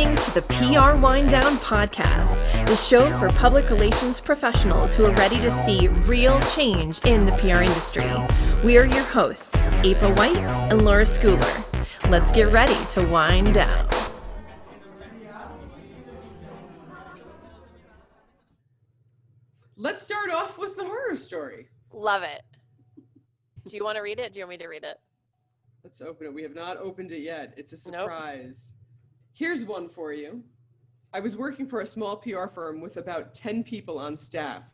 listening to the PR Wind Down podcast, the show for public relations professionals who are ready to see real change in the PR industry. We are your hosts, April White and Laura Schooler. Let's get ready to wind down. Let's start off with the horror story. Love it. Do you want to read it? Do you want me to read it? Let's open it. We have not opened it yet. It's a surprise. Nope. Here's one for you. I was working for a small PR firm with about 10 people on staff.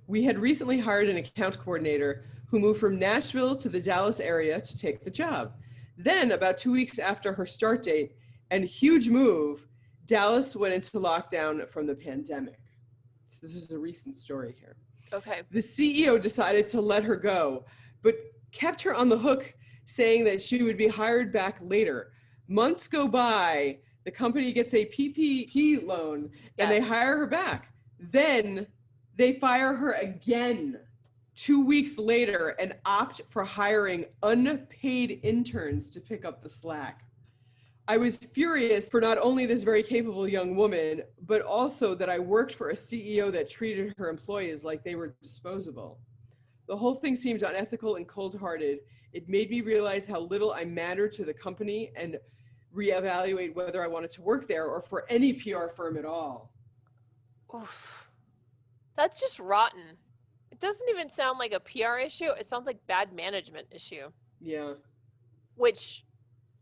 We had recently hired an account coordinator who moved from Nashville to the Dallas area to take the job. Then, about 2 weeks after her start date, and huge move, Dallas went into lockdown from the pandemic. So this is a recent story here. Okay. The CEO decided to let her go, but kept her on the hook, saying that she would be hired back later. Months go by, the company gets a PPP loan, and they hire her back. Then they fire her again 2 weeks later and opt for hiring unpaid interns to pick up the slack. I was furious for not only this very capable young woman, but also that I worked for a CEO that treated her employees like they were disposable. The whole thing seemed unethical and cold-hearted. It made me realize how little I mattered to the company and reevaluate whether I wanted to work there or for any PR firm at all. Oof. That's just rotten. It doesn't even sound like a PR issue. It sounds like bad management issue. Yeah. Which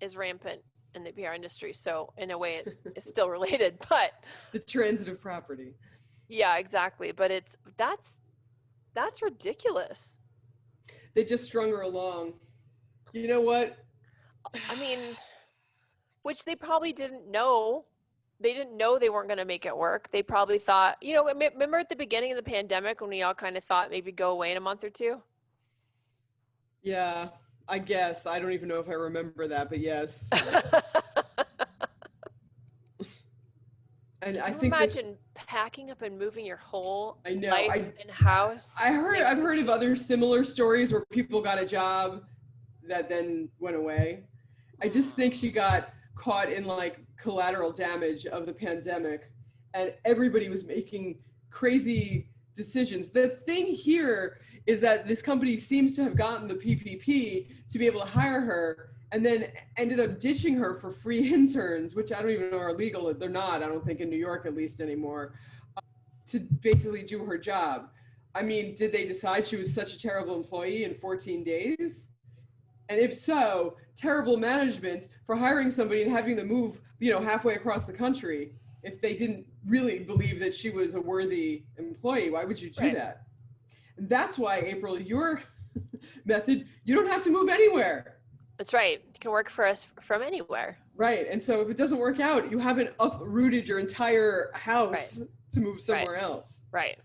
is rampant in the PR industry. So in a way it's still related, but the transitive property. Yeah, exactly. But that's ridiculous. They just strung her along. You know what? I mean, which they probably didn't know. They didn't know they weren't going to make it work. They probably thought, remember at the beginning of the pandemic when we all kind of thought maybe go away in a month or two? Yeah, I guess. I don't even know if I remember that, but yes. And I think imagine packing up and moving your whole life and house. I've heard of other similar stories where people got a job that then went away. I just think she got caught in like collateral damage of the pandemic, and everybody was making crazy decisions. The thing here is that this company seems to have gotten the PPP to be able to hire her, and then ended up ditching her for free interns, which I don't even know are legal. They're not, I don't think, in New York at least anymore, to basically do her job. I mean, did they decide she was such a terrible employee in 14 days? And if so, terrible management for hiring somebody and having them move, halfway across the country. If they didn't really believe that she was a worthy employee, why would you do that? And that's why, April, your method, you don't have to move anywhere. That's right. You can work for us from anywhere. Right. And so if it doesn't work out, you haven't uprooted your entire house to move somewhere else. Right.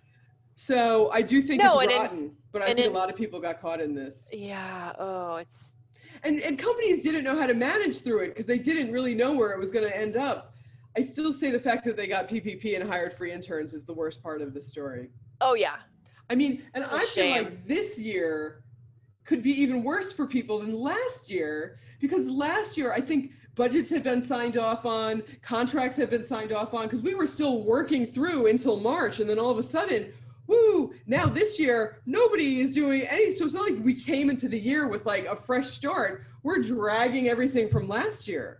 So I do think it's rotten, but I think a lot of people got caught in this. Yeah. Oh, it's... And companies didn't know how to manage through it because they didn't really know where it was going to end up. I still say the fact that they got PPP and hired free interns is the worst part of the story. Oh, yeah. I mean, and I feel like this year could be even worse for people than last year, because last year I think budgets had been signed off on, contracts had been signed off on, because we were still working through until March, and then all of a sudden, woo, now this year, nobody is doing anything. So it's not like we came into the year with like a fresh start. We're dragging everything from last year.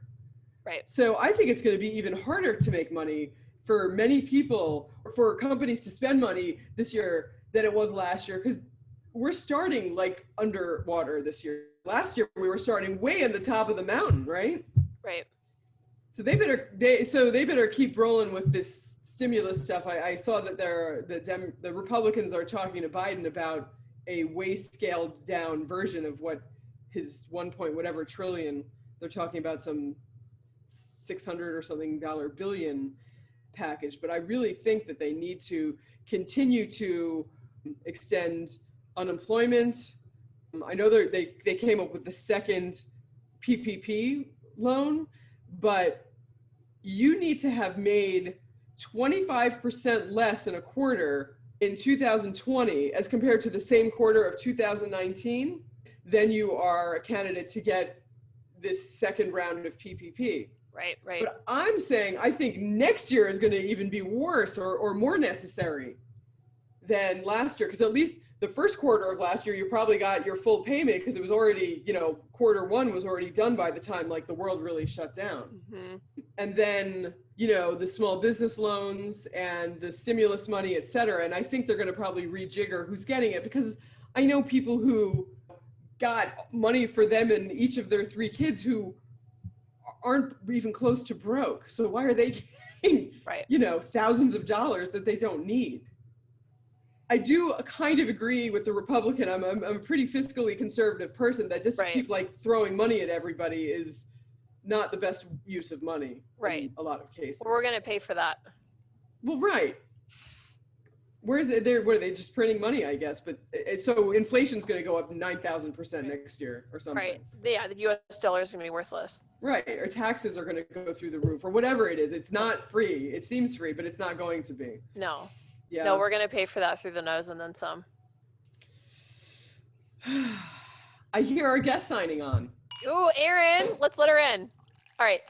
Right. So I think it's going to be even harder to make money for many people, or for companies to spend money this year than it was last year, because we're starting like underwater this year. Last year, we were starting way at the top of the mountain, right? Right. So they better keep rolling with this stimulus stuff. I saw that the Republicans are talking to Biden about a way scaled down version of what his 1 point whatever trillion. They're talking about some 600 or something billion package. But I really think that they need to continue to extend unemployment. I know they came up with the second PPP loan, but you need to have made 25% less in a quarter in 2020 as compared to the same quarter of 2019, then you are a candidate to get this second round of PPP. Right, right. But I'm saying I think next year is going to even be worse or more necessary than last year, because at least the first quarter of last year you probably got your full payment because it was already, quarter one was already done by the time like the world really shut down. Mm-hmm. And then the small business loans and the stimulus money, et cetera. And I think they're going to probably rejigger who's getting it, because I know people who got money for them and each of their 3 kids who aren't even close to broke. So why are they getting, Right. thousands of dollars that they don't need? I do kind of agree with the Republican. I'm a pretty fiscally conservative person, that just to Right. keep like throwing money at everybody is not the best use of money. Right. In a lot of cases. Well, we're going to pay for that. Well, right. Where is it? What are they just printing money, I guess? But so inflation's going to go up 9,000% next year or something. Right. Yeah, the U.S. dollar is going to be worthless. Right. Or taxes are going to go through the roof, or whatever it is. It's not free. It seems free, but it's not going to be. No. Yeah. No, we're going to pay for that through the nose and then some. I hear our guest signing on. Ooh, Erin, let's let her in. All right.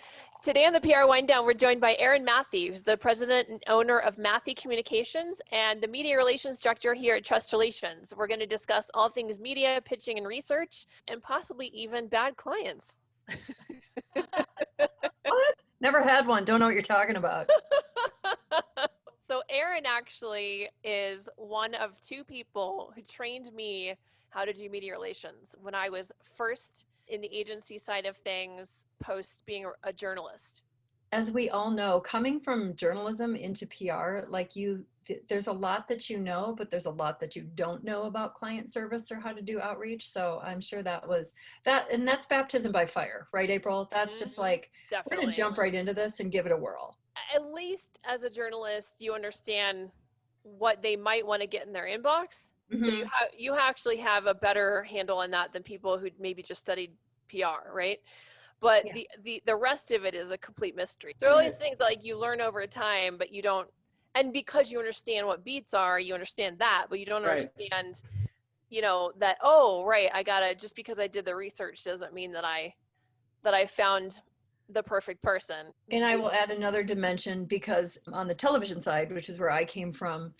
Today on the PR Wind Down, we're joined by Erin Mathe, who's the president and owner of Mathe Communications and the media relations director here at Trust Relations. We're going to discuss all things media, pitching and research, and possibly even bad clients. What? Never had one. Don't know what you're talking about. So Erin actually is one of 2 people who trained me how to do media relations when I was first in the agency side of things, post being a journalist. As we all know, coming from journalism into PR, there's a lot that you know, but there's a lot that you don't know about client service or how to do outreach. So I'm sure that was that, and that's baptism by fire, right, April? That's just like, Definitely. we're gonna jump right into this and give it a whirl. At least as a journalist, you understand what they might want to get in their inbox. Mm-hmm. So you actually have a better handle on that than people who maybe just studied PR, right? But yeah. the rest of it is a complete mystery. So all these things like you learn over time, but you don't, and because you understand what beats are, you understand that, but you don't understand, that, oh, right, I gotta, just because I did the research doesn't mean that I found the perfect person. And I will add another dimension, because on the television side, which is where I came from,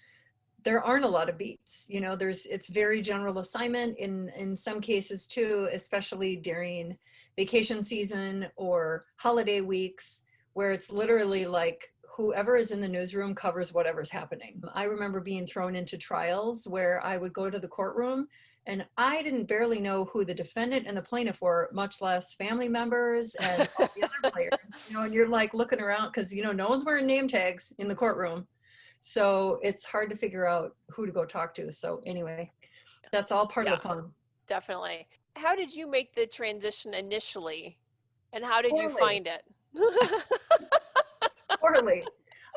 there aren't a lot of beats. It's very general assignment in some cases too, especially during vacation season or holiday weeks, where it's literally like whoever is in the newsroom covers whatever's happening. I remember being thrown into trials where I would go to the courtroom and I didn't barely know who the defendant and the plaintiff were, much less family members and all the other players, and you're like looking around because, no one's wearing name tags in the courtroom. So it's hard to figure out who to go talk to. So anyway, that's all part of the fun. Definitely. How did you make the transition initially? And how did you find it? Poorly.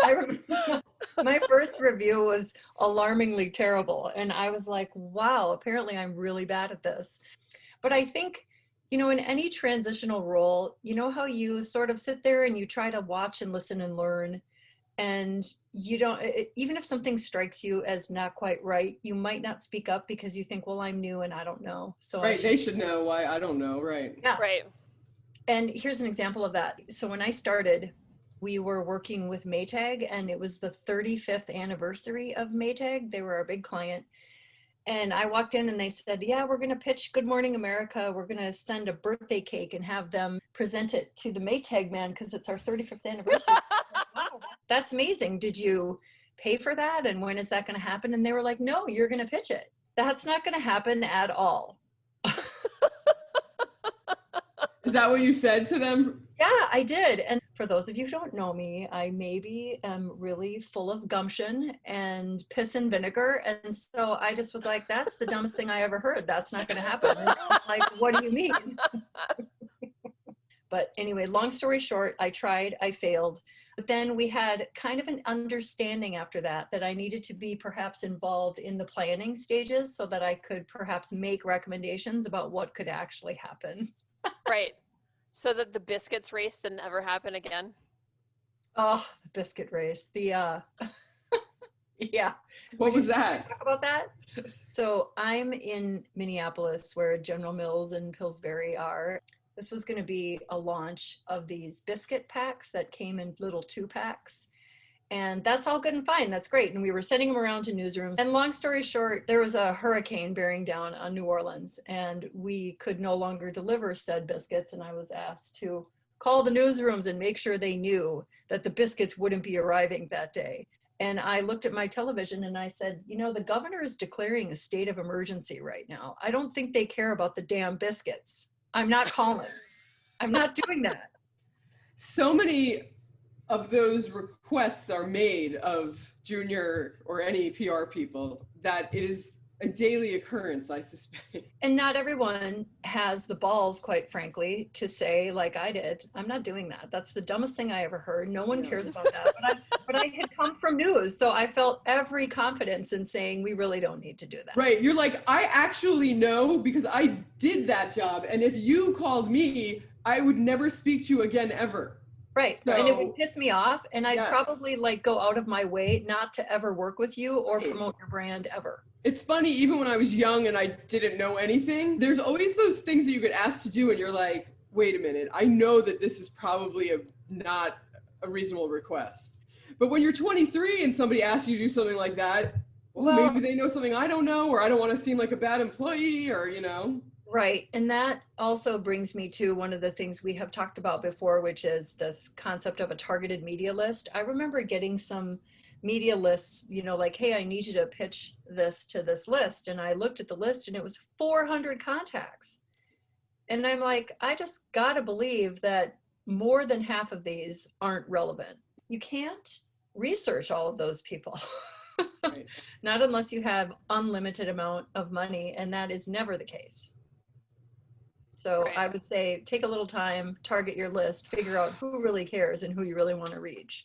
I remember my first review was alarmingly terrible. And I was like, wow, apparently I'm really bad at this. But I think, in any transitional role, how you sort of sit there and you try to watch and listen and learn. And you don't, even if something strikes you as not quite right, you might not speak up because you think, well, I'm new and I don't know. So they should know why I don't know. Right. Yeah. Right. And here's an example of that. So when I started, we were working with Maytag, and it was the 35th anniversary of Maytag. They were our big client. And I walked in and they said, yeah, we're going to pitch Good Morning America. We're going to send a birthday cake and have them present it to the Maytag man because it's our 35th anniversary. Wow, that's amazing. Did you pay for that? And when is that going to happen? And they were like, no, you're going to pitch it. That's not going to happen at all. Is that what you said to them? Yeah, I did. And for those of you who don't know me, I maybe am really full of gumption and piss and vinegar. And so I just was like, that's the dumbest thing I ever heard. That's not going to happen. Like, what do you mean? But anyway, long story short, I tried, I failed. But then we had kind of an understanding after that I needed to be perhaps involved in the planning stages so that I could perhaps make recommendations about what could actually happen. Right. So that the biscuits race didn't ever happen again. Oh, the biscuit race. Yeah. What was that? Talk about that? So I'm in Minneapolis where General Mills and Pillsbury are. This was going to be a launch of these biscuit packs that came in little 2-packs. And that's all good and fine. That's great. And we were sending them around to newsrooms. And long story short, there was a hurricane bearing down on New Orleans, and we could no longer deliver said biscuits. And I was asked to call the newsrooms and make sure they knew that the biscuits wouldn't be arriving that day. And I looked at my television and I said, you know, the governor is declaring a state of emergency right now. I don't think they care about the damn biscuits. I'm not calling. I'm not doing that. So many of those requests are made of junior or any PR people that it is a daily occurrence, I suspect. And not everyone has the balls, quite frankly, to say, like I did, I'm not doing that. That's the dumbest thing I ever heard. No one cares about that. But I had come from news, so I felt every confidence in saying we really don't need to do that. Right. You're like, I actually know because I did that job. And if you called me, I would never speak to you again ever. Right. So, and it would piss me off. And I'd yes. probably like go out of my way not to ever work with you or Right. promote your brand ever. It's funny, even when I was young and I didn't know anything, there's always those things that you get asked to do and you're like, wait a minute, I know that this is probably not a reasonable request. But when you're 23 and somebody asks you to do something like that, well, maybe they know something I don't know, or I don't want to seem like a bad employee, or, you know. Right. And that also brings me to one of the things we have talked about before, which is this concept of a targeted media list. I remember getting some media lists, you know, like, hey, I need you to pitch this to this list. And I looked at the list and it was 400 contacts. And I'm like, I just got to believe that more than half of these aren't relevant. You can't research all of those people. Right. Not unless you have unlimited amount of money. And that is never the case. So Right. I would say take a little time, target your list, figure out who really cares and who you really want to reach.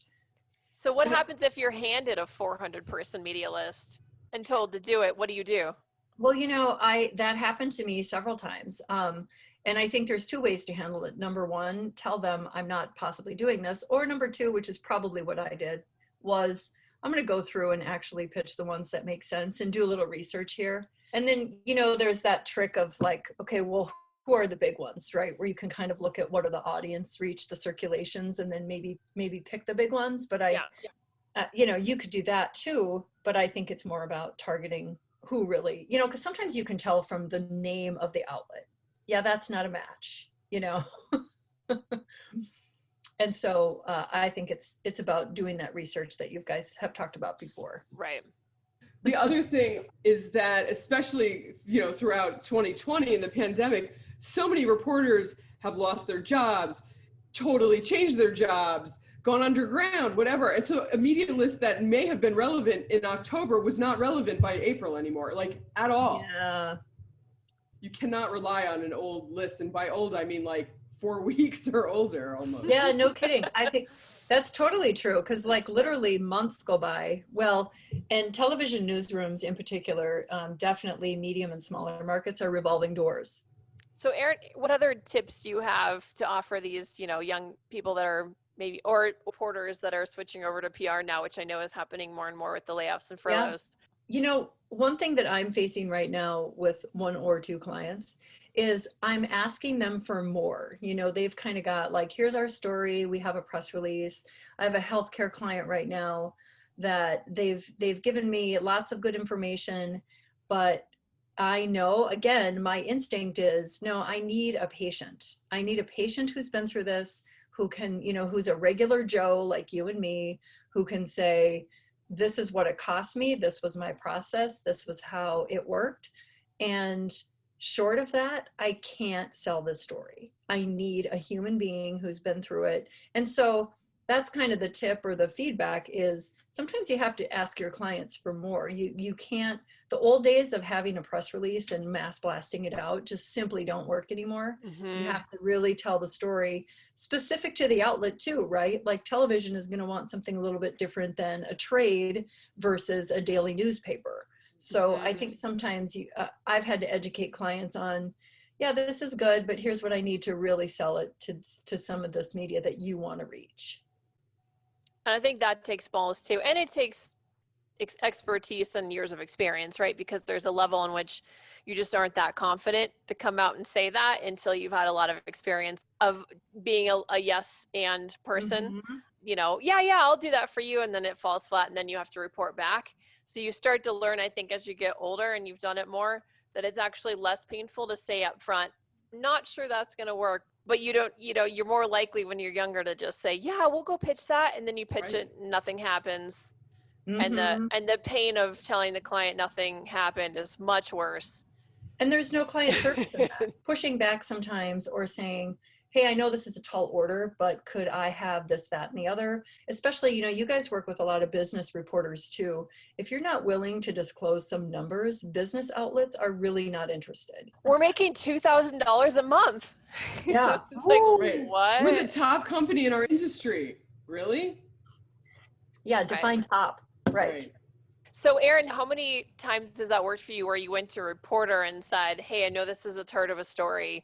So what happens if you're handed a 400-person media list and told to do it? What do you do? Well, you know, that happened to me several times. And I think there's 2 ways to handle it. Number 1, tell them I'm not possibly doing this. Or number 2, which is probably what I did, was I'm going to go through and actually pitch the ones that make sense and do a little research here. And then, you know, there's that trick of like, okay, well, who are the big ones, right? Where you can kind of look at what are the audience reach, the circulations, and then maybe pick the big ones. But you know, you could do that too. But I think it's more about targeting who really, you know, because sometimes you can tell from the name of the outlet. Yeah, that's not a match, you know. And so I think it's about doing that research that you guys have talked about before. Right. The other thing is that, especially, you know, throughout 2020 and the pandemic, so many reporters have lost their jobs, totally changed their jobs, gone underground, whatever. And so a media list that may have been relevant in October was not relevant by April anymore, like at all. Yeah. You cannot rely on an old list. And by old, I mean like 4 weeks or older almost. Yeah, no kidding. I think that's totally true because like literally months go by. Well, and television newsrooms in particular, definitely medium and smaller markets are revolving doors. So Erin, what other tips do you have to offer these, you know, young people that are maybe, or reporters that are switching over to PR now, which I know is happening more and more with the layoffs and furloughs? Yeah. You know, one thing that I'm facing right now with 1 or 2 clients is I'm asking them for more. You know, they've kind of got like, here's our story. We have a press release. I have a healthcare client right now that they've given me lots of good information, but I know, again, my instinct is, no, I need a patient. I need a patient who's been through this, who can, you know, who's a regular Joe like you and me, who can say, this is what it cost me. This was my process. This was how it worked. And short of that, I can't sell this story. I need a human being who's been through it. And so that's kind of the tip or the feedback is sometimes you have to ask your clients for more. You can't, the old days of having a press release and mass blasting it out just simply don't work anymore. Mm-hmm. You have to really tell the story specific to the outlet too, right? Like television is going to want something a little bit different than a trade versus a daily newspaper. So I think sometimes I've had to educate clients on, yeah, this is good, but here's what I need to really sell it to some of this media that you want to reach. And I think that takes balls too. And it takes expertise and years of experience, right? Because there's a level in which you just aren't that confident to come out and say that until you've had a lot of experience of being a yes and person. You know, yeah, I'll do that for you. And then it falls flat and then you have to report back. So you start to learn, I think, as you get older and you've done it more, that it's actually less painful to say up front, not sure that's going to work. But you don't, you know, you're more likely when you're younger to just say, yeah, we'll go pitch that. And then you pitch it, nothing happens. And the pain of telling the client nothing happened is much worse. And there's no client service in that. Pushing back sometimes or saying, hey, I know this is a tall order, but could I have this, that, and the other? Especially, you know, you guys work with a lot of business reporters too. If you're not willing to disclose some numbers, business outlets are really not interested. We're making $2,000 a month. Yeah. It's like, what? We're the top company in our industry. Really? Yeah, define top. Right. So Erin, how many times does that work for you where you went to a reporter and said, hey, I know this is a turd of a story.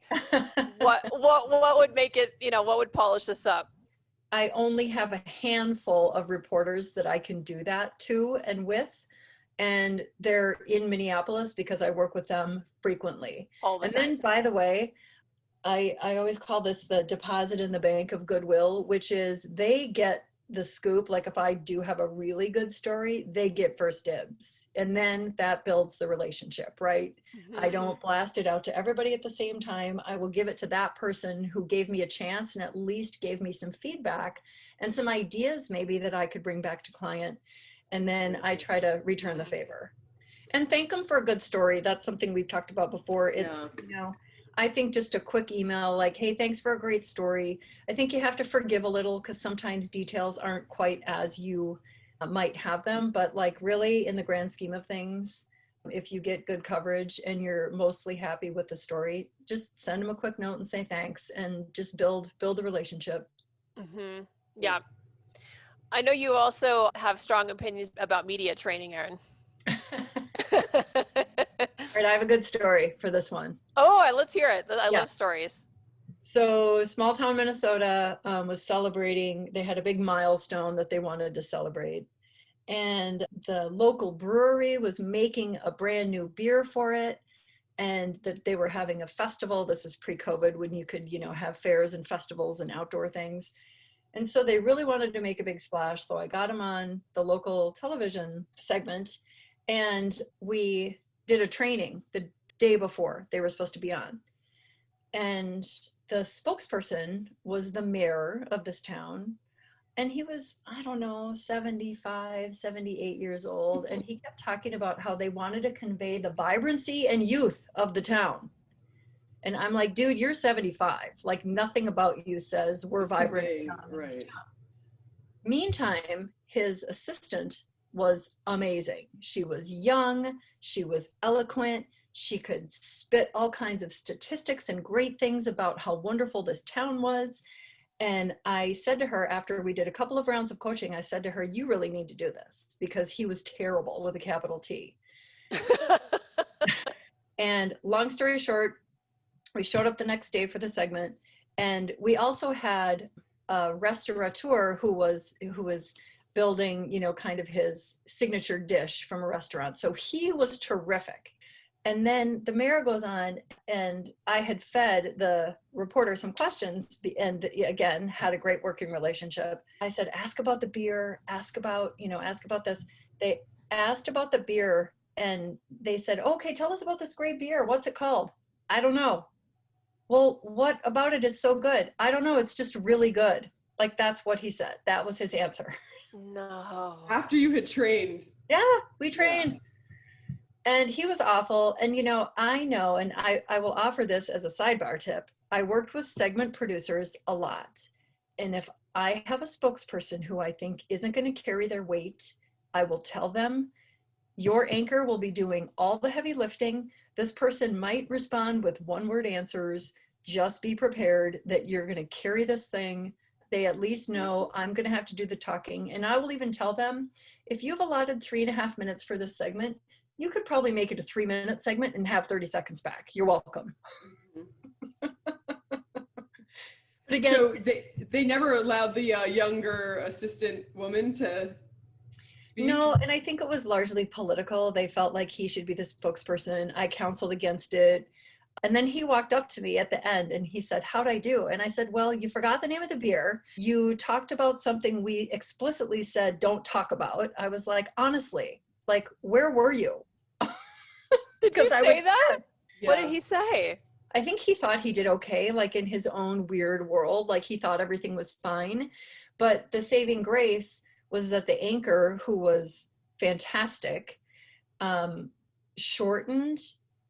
What would make it, you know, what would polish this up? I only have a handful of reporters that I can do that to and with. And they're in Minneapolis because I work with them frequently. All the time. Then, by the way, I always call this the deposit in the bank of Goodwill, which is they get the scoop. Like if I do have a really good story, they get first dibs. And then that builds the relationship, right? I don't blast it out to everybody at the same time. I will give it to that person who gave me a chance and at least gave me some feedback and some ideas maybe that I could bring back to client. And then I try to return the favor and thank them for a good story. That's something we've talked about before. It's, you know, I think just a quick email like, hey, thanks for a great story. I think you have to forgive a little because sometimes details aren't quite as you might have them. But like really in the grand scheme of things, if you get good coverage and you're mostly happy with the story, just send them a quick note and say thanks and just build a relationship. Yeah. I know you also have strong opinions about media training, Erin. Right, I have a good story for this one. Oh, let's hear it. I love stories. So small town Minnesota was celebrating. They had a big milestone that they wanted to celebrate. And the local brewery was making a brand new beer for it. And that they were having a festival. This was pre-COVID when you could, you know, have fairs and festivals and outdoor things. And so they really wanted to make a big splash. So I got them on the local television segment and we did a training the day before they were supposed to be on. And the spokesperson was the mayor of this town. And he was, I don't know, 75, 78 years old. And he kept talking about how they wanted to convey the vibrancy and youth of the town. And I'm like, dude, you're 75. Like nothing about you says we're vibrant. Right. Meantime, his assistant was amazing. She was young. She was eloquent. She could spit all kinds of statistics and great things about how wonderful this town was. And I said to her, after we did a couple of rounds of coaching, I said to her, you really need to do this because he was terrible with a capital T. And long story short, we showed up the next day for the segment. And we also had a restaurateur who was building, you know, kind of his signature dish from a restaurant. So he was terrific. And then the mayor goes on and I had fed the reporter some questions and again, had a great working relationship. I said, ask about the beer, ask about this. They asked about the beer and they said, okay, tell us about this great beer. What's it called? I don't know. Well, what about it is so good? I don't know. It's just really good. Like that's what he said. That was his answer. No. After you had trained. Yeah, we trained. Yeah. And he was awful. And, you know, I know, and I will offer this as a sidebar tip. I worked with segment producers a lot. And if I have a spokesperson who I think isn't going to carry their weight, I will tell them, your anchor will be doing all the heavy lifting. This person might respond with one-word answers. Just be prepared that you're going to carry this thing. They at least know I'm going to have to do the talking. And I will even tell them, if you've allotted 3.5 minutes for this segment, you could probably make it a 3-minute segment and have 30 seconds back. You're welcome. But again, so they never allowed the younger assistant woman to speak? No, and I think it was largely political. They felt like he should be the spokesperson. I counseled against it. And then he walked up to me at the end and he said, "How'd I do?" And I said, "Well, you forgot the name of the beer. You talked about something we explicitly said don't talk about." I was like, honestly, like, where were you? Did you Because I say was that? scared. What did he say? I think he thought he did okay, like in his own weird world, like he thought everything was fine. But the saving grace was that the anchor, who was fantastic, shortened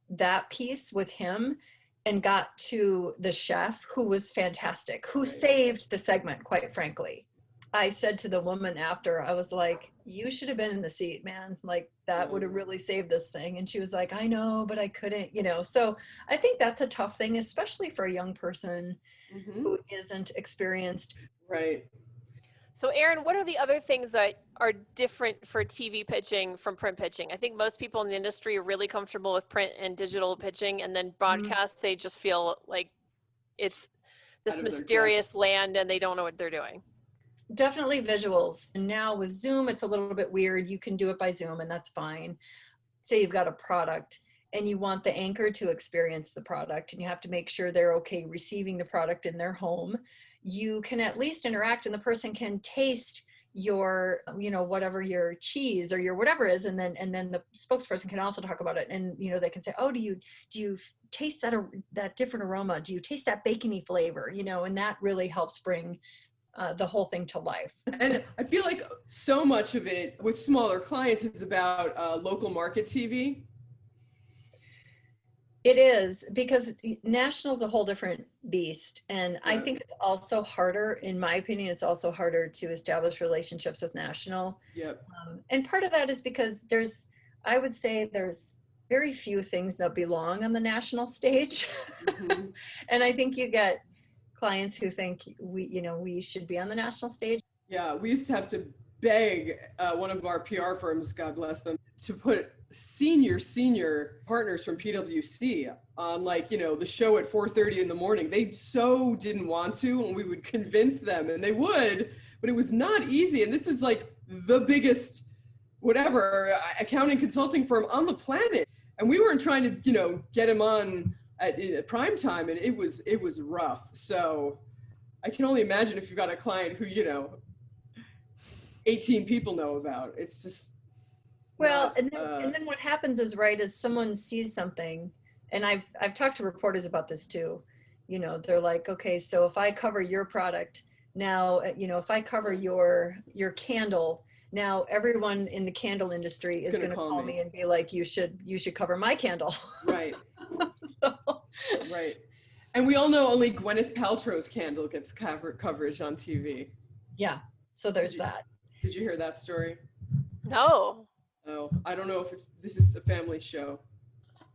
that piece with him and got to the chef, who was fantastic, who Right. saved the segment, quite frankly. I said to the woman after, I was like, "You should have been in the seat, man. Like, that would have really saved this thing." And she was like, "I know, but I couldn't," you know. So I think that's a tough thing, especially for a young person Mm-hmm. who isn't experienced. Right. So Erin, what are the other things that are different for TV pitching from print pitching? I think most people in the industry are really comfortable with print and digital pitching, and then broadcast, they just feel like it's this Out of their mysterious land and they don't know what they're doing. Definitely visuals. And now with Zoom, it's a little bit weird. You can do it by Zoom and that's fine. Say you've got a product and you want the anchor to experience the product and you have to make sure they're okay receiving the product in their home. You can at least interact and the person can taste your, you know, whatever your cheese or your whatever is, and then the spokesperson can also talk about it, and you know, they can say, "Oh, do you taste that different aroma? Do you taste that bacony flavor?" You know, and that really helps bring the whole thing to life. And I feel like so much of it with smaller clients is about local market TV. It is, because national is a whole different beast. And I Yeah. think it's also harder, in my opinion, it's also harder to establish relationships with national. Yep. And part of that is because I would say there's very few things that belong on the national stage. Mhm. And I think you get clients who think we should be on the national stage. Yeah, we used to have to beg one of our PR firms, God bless them, to put senior partners from PwC on, like, you know, the show at 4:30 in the morning. They so didn't want to, and we would convince them, and they would, but it was not easy. And this is like the biggest, whatever, accounting consulting firm on the planet. And we weren't trying to, you know, get him on at prime time, and it was rough. So I can only imagine if you've got a client who, you know, 18 people know about. It's just Well, not, and then what happens is, right, is someone sees something, and I've talked to reporters about this too. You know, they're like, "Okay, so if I cover your product now, you know, if I cover your candle, now everyone in the candle industry is going to call me and be like, you should cover my candle." Right. So. Right. And we all know only Gwyneth Paltrow's candle gets coverage on TV. Yeah. So there's that. Did you hear that story? No. Oh, I don't know if this is a family show.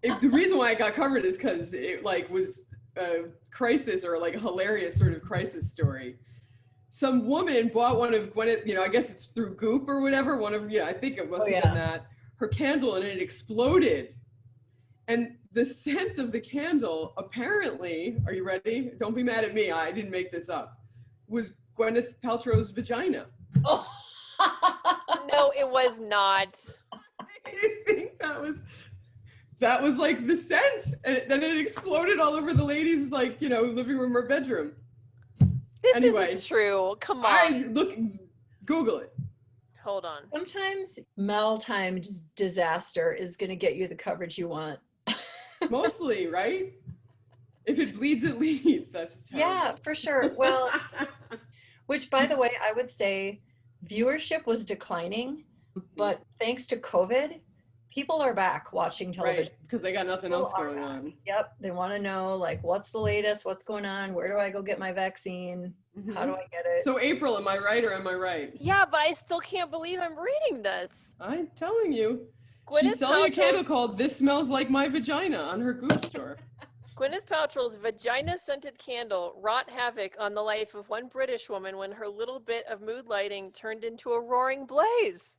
The reason why it got covered is because it like was a crisis, or like a hilarious sort of crisis story. Some woman bought one of Gwyneth, you know, I guess it's through Goop or whatever, I think it must have been that, her candle, and it exploded. And the scent of the candle, apparently, are you ready? Don't be mad at me, I didn't make this up, was Gwyneth Paltrow's vagina. Oh. No, it was not. I think that was like the scent, and then it exploded all over the ladies', like, you know, living room or bedroom. This Anyway, isn't true. Come on. Google it. Hold on. Sometimes mal-timed disaster is going to get you the coverage you want. Mostly, right? If it bleeds, it leads. That's terrible. Yeah, for sure. Well, which, by the way, I would say viewership was declining, but thanks to COVID, people are back watching television. Right, because they got nothing else going on. Yep, they want to know, like, what's the latest, what's going on, where do I go get my vaccine, how do I get it? So April, am I right or am I right? Yeah, but I still can't believe I'm reading this. I'm telling you. Gwyneth She's selling a candle Paltrow's- called "This Smells Like My Vagina" on her Goop store. Gwyneth Paltrow's vagina-scented candle wrought havoc on the life of one British woman when her little bit of mood lighting turned into a roaring blaze.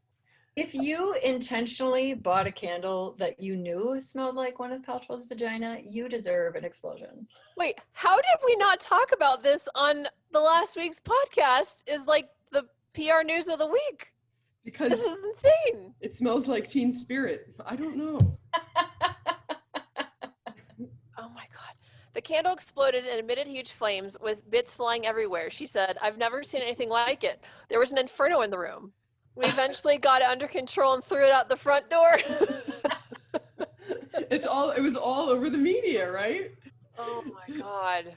If you intentionally bought a candle that you knew smelled like Gwyneth Paltrow's vagina, you deserve an explosion. Wait, how did we not talk about this on the last week's podcast? Is like the PR news of the week. Because This is insane. it smells like Teen Spirit. I don't know. Oh my God. The candle exploded and emitted huge flames with bits flying everywhere. She said, I've never seen anything like it. There was an inferno in the room. We eventually got it under control and threw it out the front door. It was all over the media, right? Oh my God.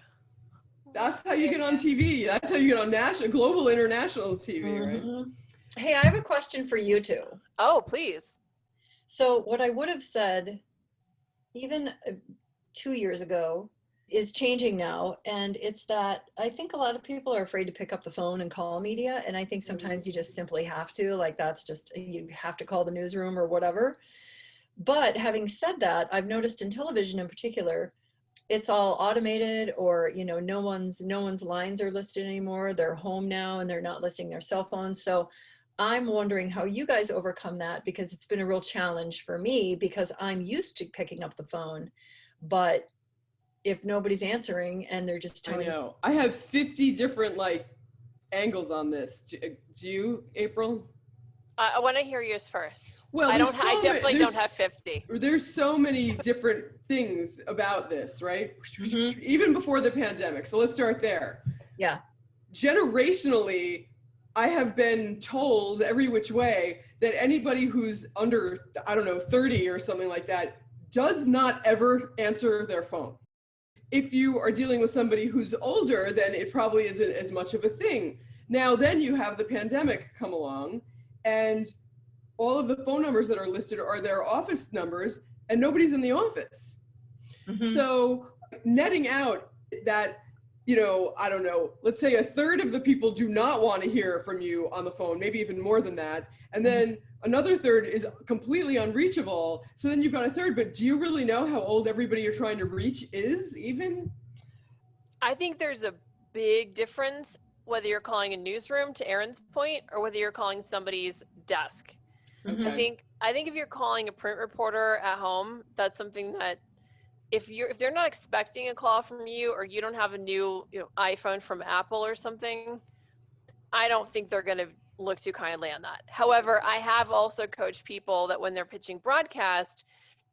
That's how you get on TV. That's how you get on global, international TV, right? Mhm. Hey, I have a question for you two. Oh, please. So what I would have said even 2 years ago is changing now. And it's that I think a lot of people are afraid to pick up the phone and call media. And I think sometimes you just simply have to, like, that's just, you have to call the newsroom or whatever. But having said that, I've noticed in television in particular, it's all automated, or, you know, no one's lines are listed anymore. They're home now and they're not listing their cell phones. So I'm wondering how you guys overcome that, because it's been a real challenge for me, because I'm used to picking up the phone, but if nobody's answering and they're just telling I know. I have 50 different angles on this. Do you, April? I want to hear yours first. Well, I definitely don't have 50. There's so many different things about this, right? Mhm. Even before the pandemic. So let's start there. Yeah. Generationally, I have been told every which way that anybody who's under, 30 or something like that does not ever answer their phone. If you are dealing with somebody who's older, then it probably isn't as much of a thing. Now, then you have the pandemic come along, and all of the phone numbers that are listed are their office numbers, and nobody's in the office. Mhm. So netting out that, let's say a third of the people do not want to hear from you on the phone, maybe even more than that. And then another third is completely unreachable. So then you've got a third, but do you really know how old everybody you're trying to reach is even? I think there's a big difference whether you're calling a newsroom, to Erin's point, or whether you're calling somebody's desk. Mhm. I think if you're calling a print reporter at home, that's something that if they're not expecting a call from you, or you don't have a new iPhone from Apple or something, I don't think they're going to look too kindly on that. However, I have also coached people that when they're pitching broadcast,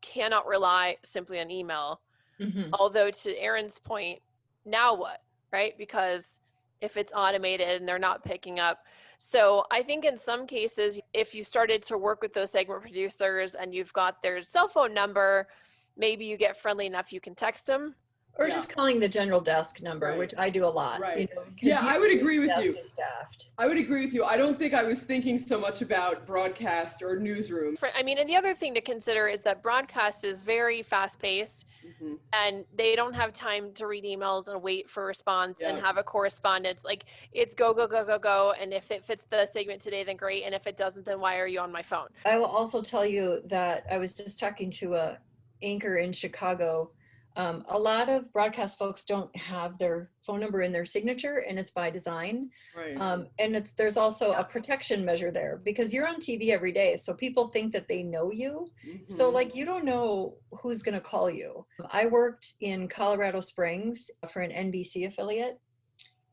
cannot rely simply on email. Mhm. Although to Erin's point, now what, right? Because if it's automated and they're not picking up. So I think in some cases, if you started to work with those segment producers and you've got their cell phone number, maybe you get friendly enough, you can text them. Or Yeah. just calling the general desk number, Right. which I do a lot. Right. You know, 'cause Yeah, I would agree with desk you. is staffed. I would agree with you. I don't think I was thinking so much about broadcast or newsroom. I mean, and the other thing to consider is that broadcast is very fast paced, Mhm. and they don't have time to read emails and wait for response and Yeah. have a correspondence. Like, it's go, go, go, go, go. And if it fits the segment today, then great. And if it doesn't, then why are you on my phone? I will also tell you that I was just talking to a anchor in Chicago. A lot of broadcast folks don't have their phone number in their signature, and it's by design. Right. And there's also a protection measure there, because you're on TV every day, so people think that they know you. So Mhm. like, you don't know who's going to call you. I worked in Colorado Springs for an NBC affiliate,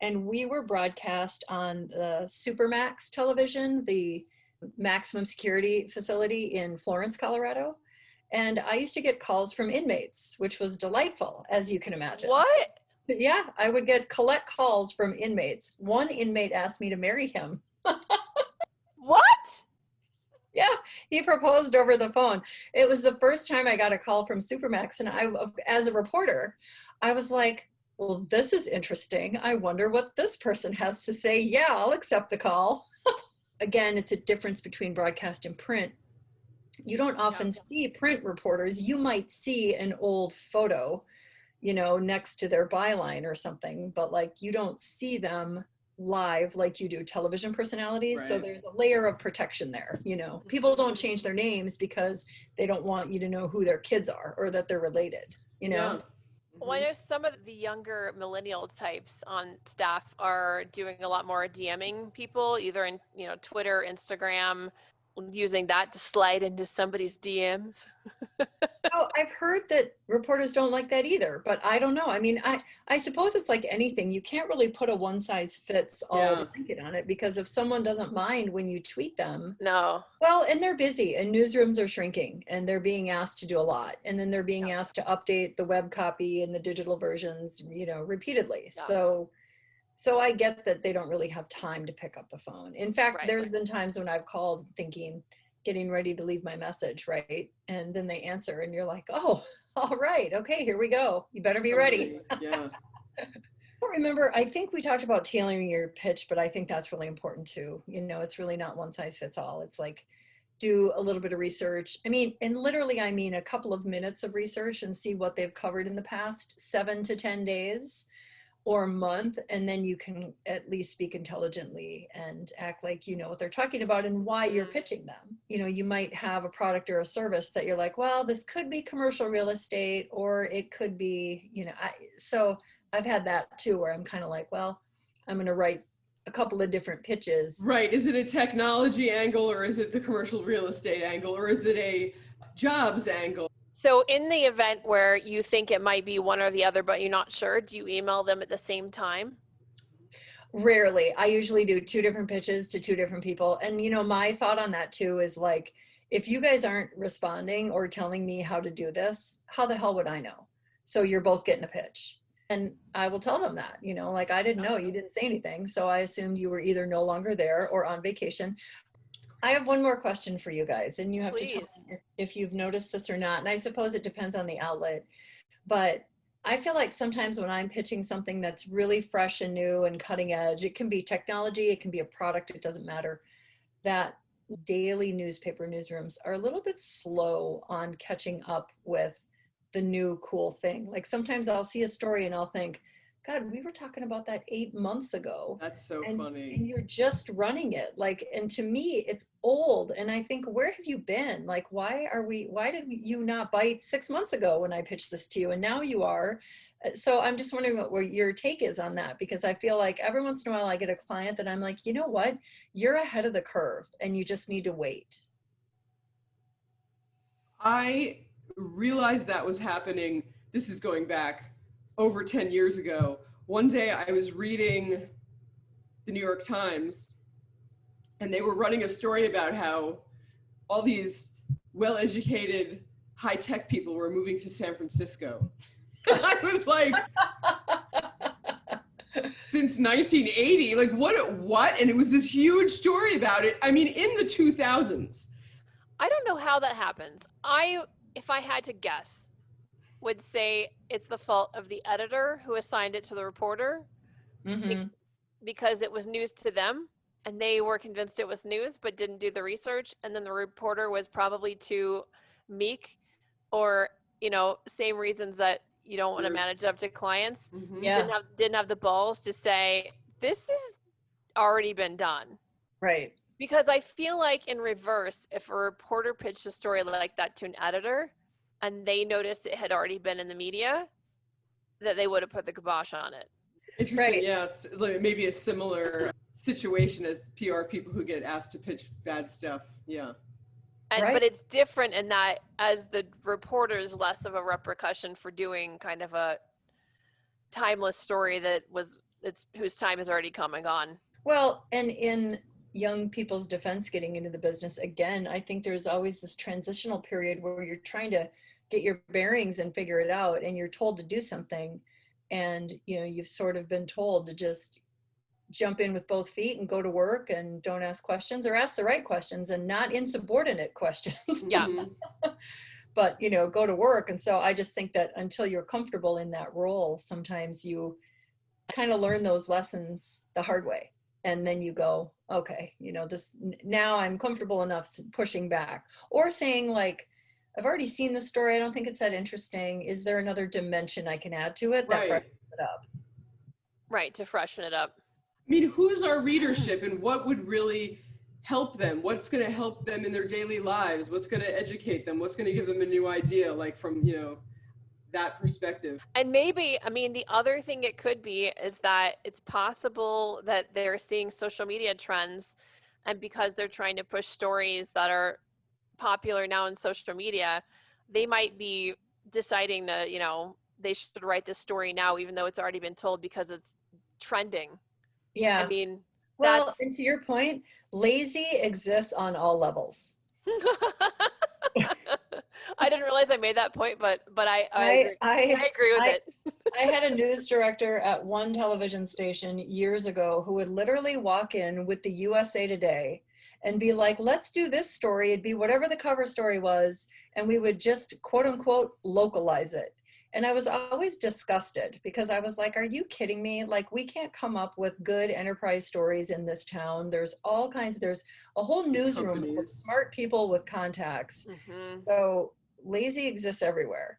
and we were broadcast on the Supermax television, the maximum security facility in Florence, Colorado. And I used to get calls from inmates, which was delightful, as you can imagine. What? Yeah, I would collect calls from inmates. One inmate asked me to marry him. What? Yeah, he proposed over the phone. It was the first time I got a call from Supermax, and as a reporter, I was like, well, this is interesting. I wonder what this person has to say. Yeah, I'll accept the call. Again, it's a difference between broadcast and print. You don't often see print reporters. You might see an old photo, next to their byline or something, but like, you don't see them live like you do television personalities. So Right. there's a layer of protection there. People don't change their names because they don't want you to know who their kids are or that they're related, Yeah. Well, I know some of the younger millennial types on staff are doing a lot more DMing people, either in Twitter, Instagram, using that to slide into somebody's DMs. So I've heard that reporters don't like that either, but I don't know. I mean, I suppose it's like anything. You can't really put a one size fits all Yeah. blanket on it, because if someone doesn't mind when you tweet them, No. well, and they're busy and newsrooms are shrinking and they're being asked to do a lot. And then they're being asked to update the web copy and the digital versions, repeatedly. Yeah. So I get that they don't really have time to pick up the phone. In fact, Right. there's been times when I've called getting ready to leave my message, right? And then they answer and you're like, oh, all right, okay, here we go. You better be ready. Yeah. I don't remember, I think we talked about tailoring your pitch, but I think that's really important too. It's really not one size fits all. It's like, do a little bit of research. I mean a couple of minutes of research and see what they've covered in the past 7 to 10 days or a month, and then you can at least speak intelligently and act like you know what they're talking about and why you're pitching them. You might have a product or a service that you're like, well, this could be commercial real estate, or it could be, so I've had that too, where I'm kind of like, well, I'm going to write a couple of different pitches. Right. Is it a technology angle, or is it the commercial real estate angle, or is it a jobs angle? So in the event where you think it might be one or the other, but you're not sure, do you email them at the same time? Rarely. I usually do 2 different pitches to 2 different people. And my thought on that too is like, if you guys aren't responding or telling me how to do this, how the hell would I know? So you're both getting a pitch. And I will tell them that, like, I didn't know, you didn't say anything. So I assumed you were either no longer there or on vacation. I have one more question for you guys, and you have to tell me if you've noticed this or not. And I suppose it depends on the outlet, but I feel like sometimes when I'm pitching something that's really fresh and new and cutting edge, it can be technology, it can be a product, it doesn't matter, that daily newspaper newsrooms are a little bit slow on catching up with the new cool thing. Like sometimes I'll see a story and I'll think, God, we were talking about that 8 months ago. That's so funny. And you're just running it. Like, and to me, it's old. And I think, where have you been? Like, why did you not bite 6 months ago when I pitched this to you? And now you are. So I'm just wondering what your take is on that, because I feel like every once in a while I get a client that I'm like, you know what? You're ahead of the curve and you just need to wait. I realized that was happening. This is going back over 10 years ago. One day I was reading the New York Times and they were running a story about how all these well-educated high-tech people were moving to San Francisco. I was like, since 1980, like what? And it was this huge story about it. I mean, in the 2000s. I don't know how that happens. If I had to guess, would say it's the fault of the editor who assigned it to the reporter because it was news to them and they were convinced it was news but didn't do the research, and then the reporter was probably too meek, or same reasons that you don't want to manage up to clients. Didn't have the balls to say, this has already been done. Right. Because I feel like in reverse, if a reporter pitched a story like that to an editor and they noticed it had already been in the media, that they would have put the kibosh on it. Interesting. Right. Yeah, it's maybe a similar situation as PR people who get asked to pitch bad stuff. Yeah. But it's different in that, as the reporter is less of a repercussion for doing kind of a timeless story whose time has already come and gone. Well, and in young people's defense getting into the business, again, I think there's always this transitional period where you're trying to get your bearings and figure it out, and you're told to do something, and you've sort of been told to just jump in with both feet and go to work and don't ask questions, or ask the right questions and not insubordinate questions. Yeah. But go to work. And so I just think that until you're comfortable in that role, sometimes you kind of learn those lessons the hard way. And then you go, okay, now I'm comfortable enough pushing back, or saying like, I've already seen the story. I don't think it's that interesting. Is there another dimension I can add to it that freshens it up? Right, to freshen it up. I mean, who's our readership, and what would really help them? What's going to help them in their daily lives? What's going to educate them? What's going to give them a new idea, like from, that perspective? And maybe, the other thing it could be is that it's possible that they're seeing social media trends, and because they're trying to push stories that are popular now in social media, they might be deciding to, they should write this story now, even though it's already been told because it's trending. Yeah. I mean, well, and to your point, lazy exists on all levels. I didn't realize I made that point, but I agree. I agree with it. I had a news director at one television station years ago who would literally walk in with the USA Today and be like, let's do this story. It'd be whatever the cover story was, and we would just quote unquote localize it. And I was always disgusted because I was like, are you kidding me? Like, we can't come up with good enterprise stories in this town. There's there's a whole newsroom full of smart people with contacts. Mm-hmm. So lazy exists everywhere.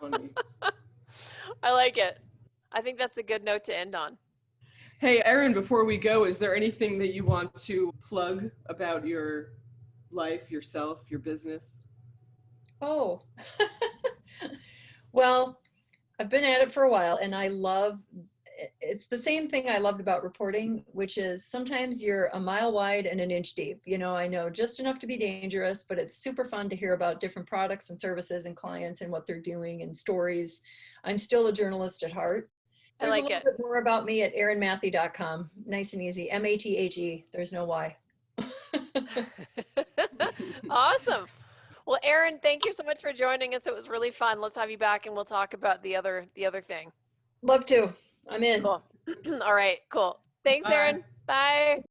Funny. I like it. I think that's a good note to end on. Hey, Erin, before we go, is there anything that you want to plug about your life, yourself, your business? Oh, well, I've been at it for a while, and it's the same thing I loved about reporting, which is sometimes you're a mile wide and an inch deep. I know just enough to be dangerous, but it's super fun to hear about different products and services and clients and what they're doing and stories. I'm still a journalist at heart. There's I like a little bit more about me at erinmathe.com. Nice and easy. Mathe. There's no Y. Awesome. Well, Erin, thank you so much for joining us. It was really fun. Let's have you back and we'll talk about the other thing. Love to. I'm in. Cool. All right, cool. Thanks, Erin. Bye.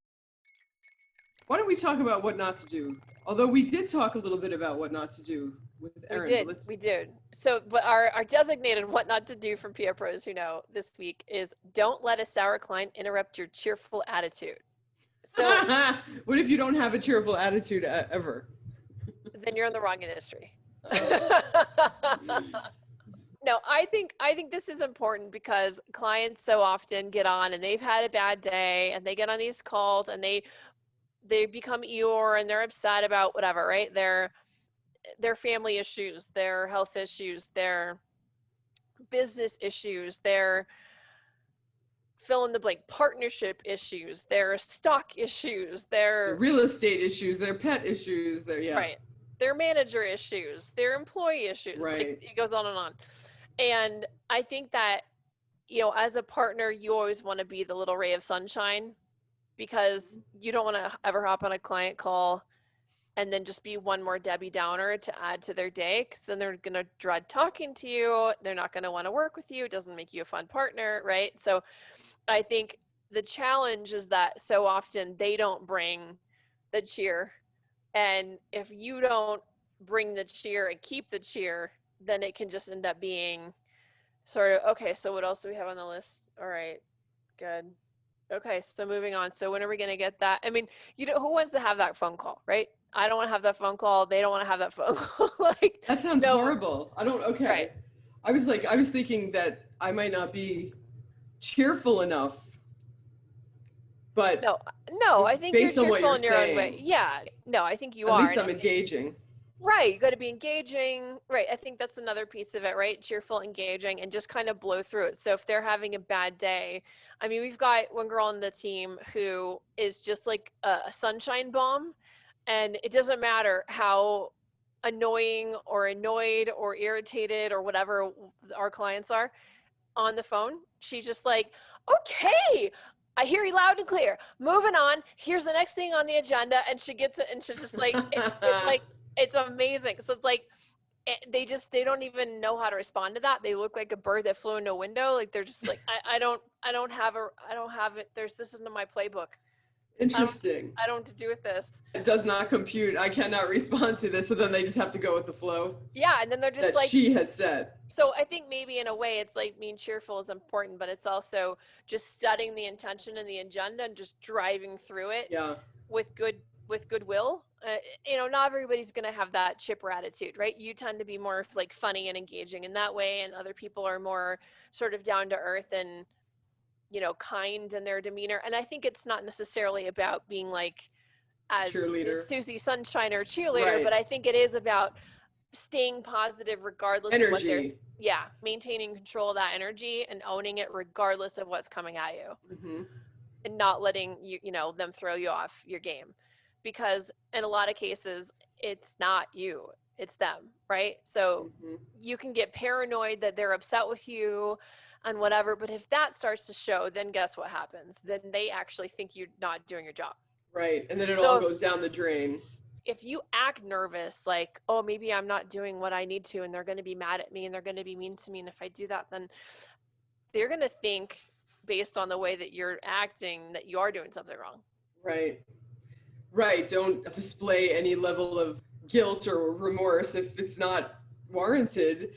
Why don't we talk about what not to do? Although we did talk a little bit about what not to do with Erin. We did. So, but our designated what not to do from PR Pros Who Know this week is don't let a sour client interrupt your cheerful attitude. So what if you don't have a cheerful attitude ever? Then you're in the wrong industry. No, I think this is important because clients so often get on and they've had a bad day and they get on these calls and they become Eeyore and they're upset about whatever, right? Their family issues, their health issues, their business issues, their fill in the blank partnership issues, their stock issues, their real estate issues, their pet issues, right. Their manager issues, their employee issues. Right. Like, it goes on and on. And I think that, as a partner, you always want to be the little ray of sunshine because you don't want to ever hop on a client call and then just be one more Debbie Downer to add to their day, because then they're going to dread talking to you. They're not going to want to work with you. It doesn't make you a fun partner, right? So I think the challenge is that so often they don't bring the cheer. And if you don't bring the cheer and keep the cheer, then it can just end up being sort of, okay, so what else do we have on the list? All right, good. Okay, so moving on. So when are we going to get that? I mean, who wants to have that phone call, right? I don't want to have that phone call. They don't want to have that phone call. Like, that sounds horrible. Okay. Right. I was thinking that I might not be cheerful enough, but no, I think you're cheerful in your saying, own way. Yeah, no, I think you at are. At least I'm engaging. Right, you got to be engaging. Right, I think that's another piece of it, right? Cheerful, engaging, and just kind of blow through it. So if they're having a bad day, I mean, we've got one girl on the team who is just like a sunshine bomb, and it doesn't matter how annoying or annoyed or irritated or whatever our clients are on the phone. She's just like, okay, I hear you loud and clear. Moving on. Here's the next thing on the agenda. And she gets it, and she's just like, it's amazing. So it's like, they don't even know how to respond to that. They look like a bird that flew into a window. Like, they're just like, I don't have it. This isn't in my playbook. Interesting. I don't know what to do with this. It does not compute. I cannot respond to this. So then they just have to go with the flow. Yeah. And then they're just that she has said. So I think maybe in a way it's like being cheerful is important, but it's also just setting the intention and the agenda and just driving through it with goodwill. Not everybody's going to have that chipper attitude, right? You tend to be more like funny and engaging in that way. And other people are more sort of down to earth and, kind in their demeanor. And I think it's not necessarily about being like as Susie Sunshine or cheerleader, right. But I think it is about staying positive regardless of what they're maintaining control of that energy and owning it regardless of what's coming at you, and not letting them throw you off your game, because in a lot of cases it's not you, it's them, right? So you can get paranoid that they're upset with you and whatever, but if that starts to show, then guess what happens? Then they actually think you're not doing your job. Right. And then it So all if- goes down the drain. If you act nervous, like, oh, maybe I'm not doing what I need to, and they're going to be mad at me and they're going to be mean to me, and if I do that, then they're going to think, based on the way that you're acting, that you are doing something wrong. Right. Right. Don't display any level of guilt or remorse if it's not warranted.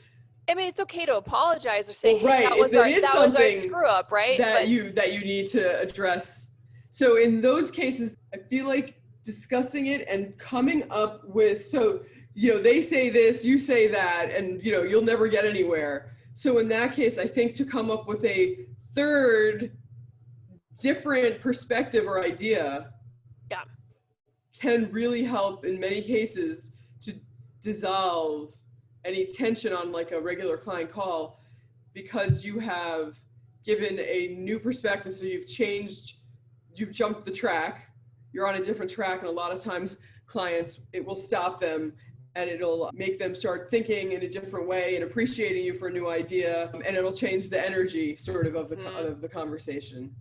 I mean, it's okay to apologize or say, Well, right. hey, that was our screw up, right? That you need to address. So in those cases, I feel like discussing it and coming up with, so, they say this, you say that, and, you'll never get anywhere. So in that case, I think to come up with a third different perspective or idea can really help in many cases to dissolve any tension on like a regular client call, because you have given a new perspective. So you've jumped the track, you're on a different track. And a lot of times clients, it will stop them and it'll make them start thinking in a different way and appreciating you for a new idea. And it'll change the energy sort of the conversation.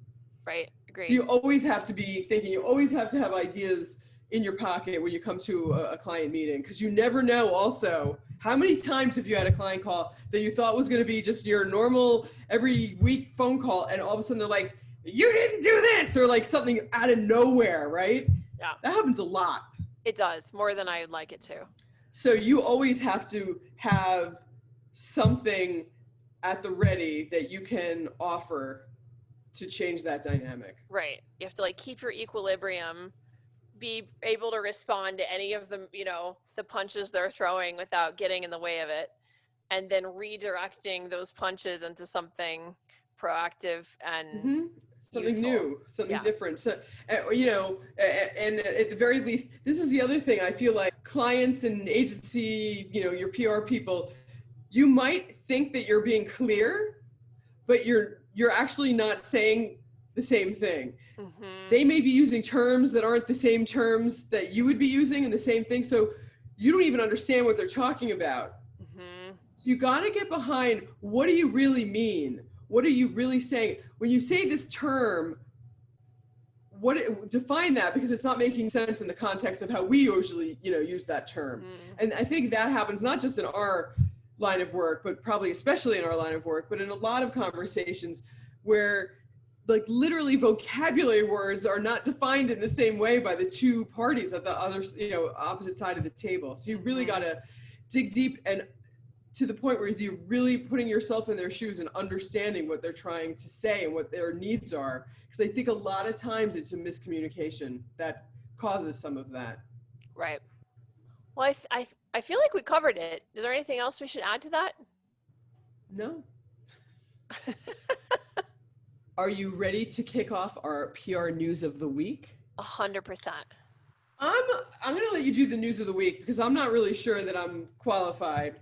Right. Agreed. So you always have to be thinking, you always have to have ideas in your pocket when you come to a client meeting, because you never know also how many times have you had a client call that you thought was going to be just your normal every week phone call, and all of a sudden they're like, you didn't do this, or like something out of nowhere, right? Yeah. That happens a lot. It does, more than I'd like it to. So you always have to have something at the ready that you can offer to change that dynamic. Right. You have to like keep your equilibrium, be able to respond to any of the, the punches they're throwing without getting in the way of it, and then redirecting those punches into something proactive and something useful. New, something different. So, and at the very least, this is the other thing. I feel like clients and agency, your PR people, you might think that you're being clear, but you're actually not saying the same thing. They may be using terms that aren't the same terms that you would be using, and the same thing. So you don't even understand what they're talking about. So you got to get behind, what do you really mean? What are you really saying? When you say this term, define that, because it's not making sense in the context of how we usually, use that term. And I think that happens not just in our line of work, but probably especially in our line of work, but in a lot of conversations where like literally vocabulary words are not defined in the same way by the two parties at the other, opposite side of the table. So you really got to dig deep, and to the point where you're really putting yourself in their shoes and understanding what they're trying to say and what their needs are. Because I think a lot of times it's a miscommunication that causes some of that. Right. Well, I feel like we covered it. Is there anything else we should add to that? No. Are you ready to kick off our PR news of the week? 100%. I'm going to let you do the news of the week, because I'm not really sure that I'm qualified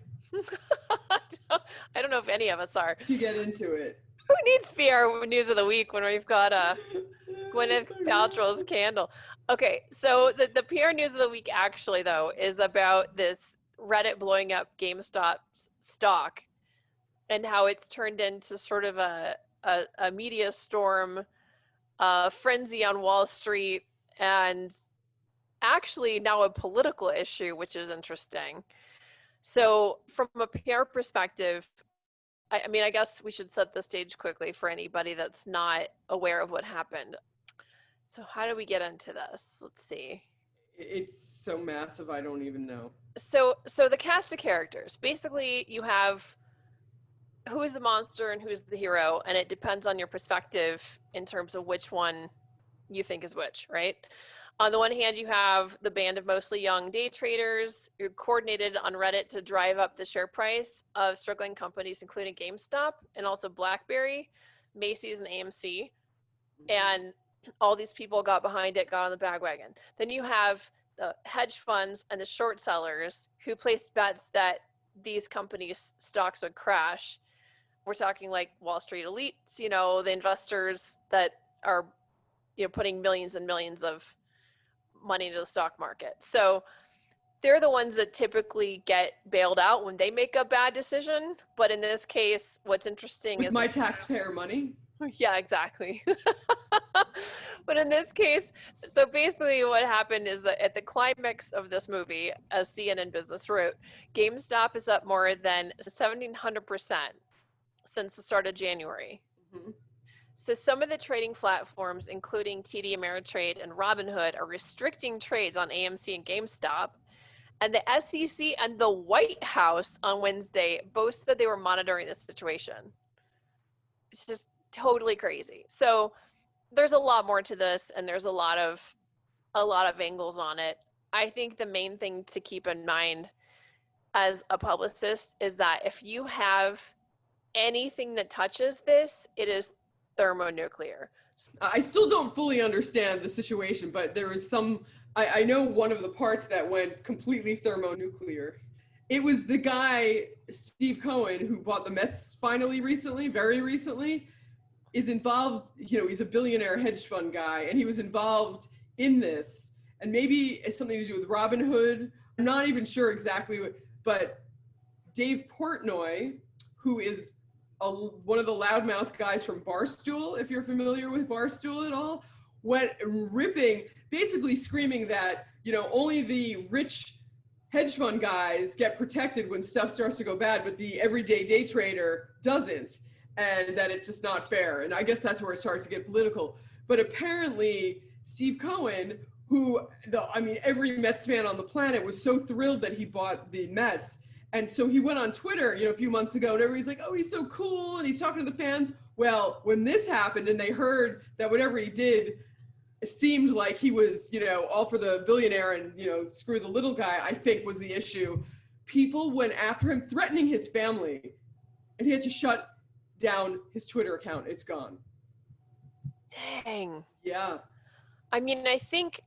I don't know if any of us are. to get into it. Who needs PR news of the week when we've got Gwyneth Paltrow's candle? Okay, so the PR news of the week actually, though, is about this Reddit blowing up GameStop's stock and how it's turned into sort of a media storm, frenzy on Wall Street, and actually now a political issue, which is interesting. So from a PR perspective, I mean, I guess we should set the stage quickly for anybody that's not aware of what happened. So how do we get into this? Let's see. It's so massive, I don't even know. So the cast of characters, basically you have who is the monster and who's the hero, and it depends on your perspective in terms of which one you think is which, right? On the one hand, you have the band of mostly young day traders who coordinated on Reddit to drive up the share price of struggling companies, including GameStop and also BlackBerry, Macy's, and AMC. And all these people got behind it, got on the bandwagon. Then you have the hedge funds and the short sellers who placed bets that these companies' stocks would crash. We're talking like Wall Street elites, the investors that are, putting millions and millions of money into the stock market. So they're the ones that typically get bailed out when they make a bad decision. But in this case, what's interesting With is my taxpayer money. yeah, exactly. But in this case, so basically what happened is that at the climax of this movie, as CNN Business wrote, GameStop is up more than 1,700% since the start of January. Mhm. So some of the trading platforms, including TD Ameritrade and Robinhood, are restricting trades on AMC and GameStop. And the SEC and the White House on Wednesday both said they were monitoring the situation. It's just totally crazy. So there's a lot more to this, and there's a lot of angles on it. I think the main thing to keep in mind as a publicist is that if you have anything that touches this, it is thermonuclear. I still don't fully understand the situation, but there was I know one of the parts that went completely thermonuclear. It was the guy, Steve Cohen, who bought the Mets very recently, is involved, he's a billionaire hedge fund guy, and he was involved in this, and maybe it's something to do with Robinhood. I'm not even sure exactly but Dave Portnoy, who is one of the loudmouth guys from Barstool, if you're familiar with Barstool at all, went ripping, basically screaming that, only the rich hedge fund guys get protected when stuff starts to go bad, but the everyday day trader doesn't, and that it's just not fair. And I guess that's where it starts to get political. But apparently Steve Cohen, every Mets fan on the planet was so thrilled that he bought the Mets. And so he went on Twitter, a few months ago, and everybody's like, oh, he's so cool, and he's talking to the fans. Well, when this happened and they heard that whatever he did, it seemed like he was, all for the billionaire and, screw the little guy, I think was the issue. People went after him, threatening his family, and he had to shut down his Twitter account. It's gone. Dang. Yeah. I mean, I think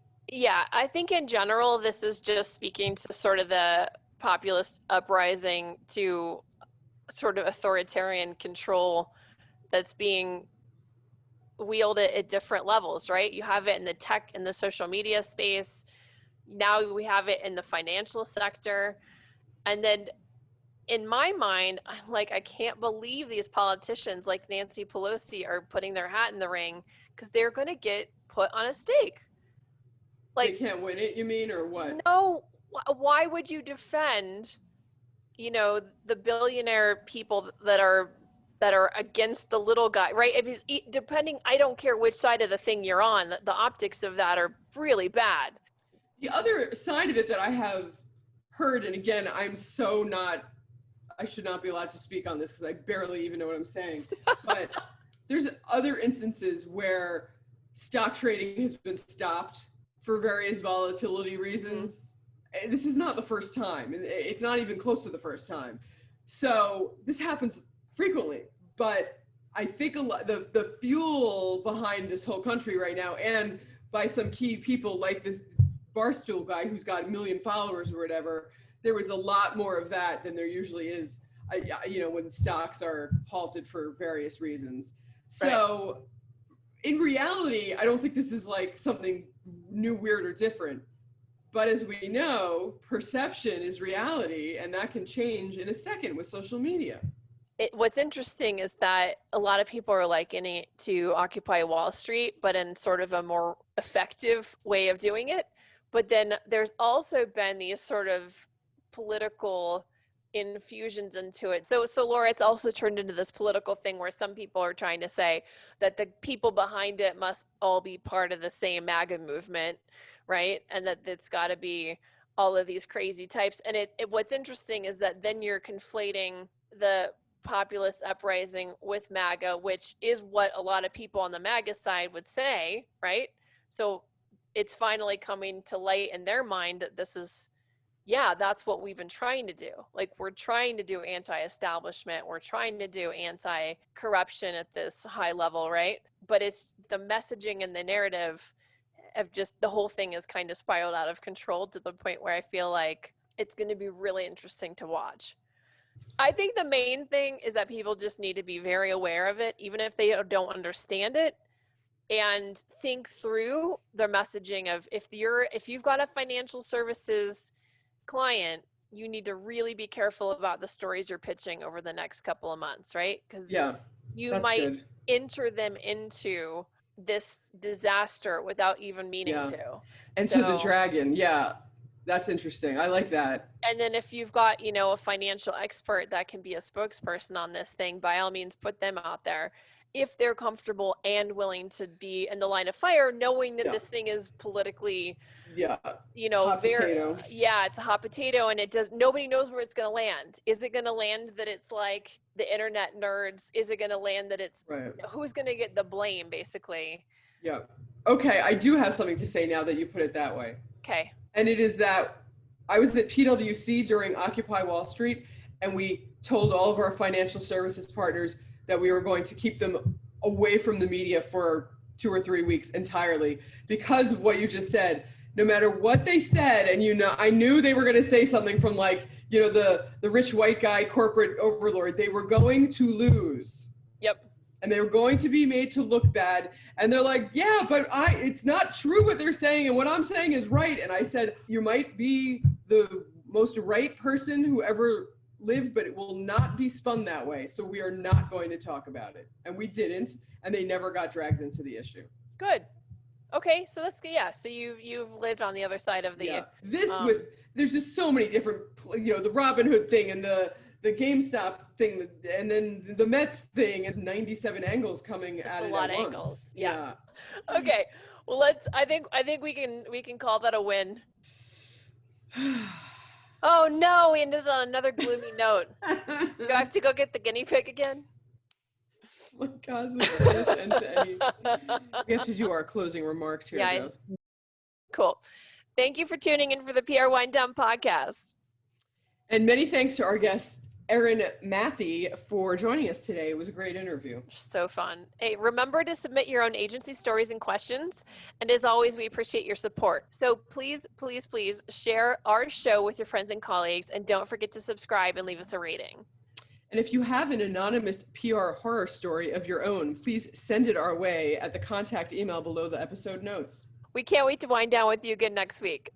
in general, this is just speaking to sort of the populist uprising to sort of authoritarian control that's being wielded at different levels, right? You have it in the tech and the social media space. Now we have it in the financial sector. And then in my mind, I'm like, I can't believe these politicians like Nancy Pelosi are putting their hat in the ring, because they're going to get put on a stake. Like, they can't win it, you mean, or what? No, why would you defend, the billionaire people that are against the little guy, right? If he's depending, I don't care which side of the thing you're on, the optics of that are really bad. The other side of it that I have heard, and again, I should not be allowed to speak on this because I barely even know what I'm saying, but there's other instances where stock trading has been stopped for various volatility reasons. Mm-hmm. This is not the first time. It's not even close to the first time. So this happens frequently, but I think a lot, the fuel behind this whole country right now, and by some key people like this Barstool guy who's got 1 million followers or whatever, there was a lot more of that than there usually is, when stocks are halted for various reasons. So right. In reality, I don't think this is like something new, weird, or different. But as we know, perception is reality, and that can change in a second with social media. What's interesting is that a lot of people are likening it to Occupy Wall Street, but in sort of a more effective way of doing it. But then there's also been these sort of political infusions into it. So Laura, it's also turned into this political thing where some people are trying to say that the people behind it must all be part of the same MAGA movement, right? And that it's got to be all of these crazy types. And what's interesting is that then you're conflating the populist uprising with MAGA, which is what a lot of people on the MAGA side would say, right? So it's finally coming to light in their mind that this is, that's what we've been trying to do. Like, we're trying to do anti-establishment. We're trying to do anti-corruption at this high level, right? But it's the messaging and the narrative of just the whole thing is kind of spiraled out of control to the point where I feel like it's going to be really interesting to watch. I think the main thing is that people just need to be very aware of it, even if they don't understand it, and think through their messaging of if you've got a financial services client, you need to really be careful about the stories you're pitching over the next couple of months, right? Because you that's might good. enter them into this disaster without even meaning to. And to the dragon. Yeah. That's interesting. I like that. And then if you've got, you know, a financial expert that can be a spokesperson on this thing, by all means, put them out there if they're comfortable and willing to be in the line of fire, knowing that this thing is politically, you know, hot potato. It's a hot potato, and nobody knows where it's going to land. Is it going to land that it's like the internet nerds? Is it going to land that it's who's going to get the blame, basically? Yeah. Okay. I do have something to say now that you put it that way. Okay. And it is that I was at PwC during Occupy Wall Street, and we told all of our financial services partners that we were going to keep them away from the media for 2 or 3 weeks entirely because of what you just said. No matter what they said, and you know, I knew they were going to say something from like, you know, the rich white guy corporate overlord. They were going to lose. Yep. And they were going to be made to look bad. And they're like, yeah, but it's not true what they're saying. And what I'm saying is right. And I said, you might be the most right person who ever lived, but it will not be spun that way. So we are not going to talk about it. And we didn't. And they never got dragged into the issue. Good. Okay. So that's, so you've lived on the other side of the, there's just so many different, you know, the Robin Hood thing and the GameStop thing, and then the Mets thing, and 97 angles coming at it at once. A lot of angles. Yeah. Okay. Well, I think we can call that a win. Oh no, we ended on another gloomy note. Do I have to go get the guinea pig again? We have to do our closing remarks here. Yeah. Cool. Thank you for tuning in for the PR Wind Down podcast. And many thanks to our guest, Erin Mathe, for joining us today. It was a great interview. So fun. Hey, remember to submit your own agency stories and questions. And as always, we appreciate your support. So please, please, please share our show with your friends and colleagues. And don't forget to subscribe and leave us a rating. And if you have an anonymous PR horror story of your own, please send it our way at the contact email below the episode notes. We can't wait to wind down with you again next week.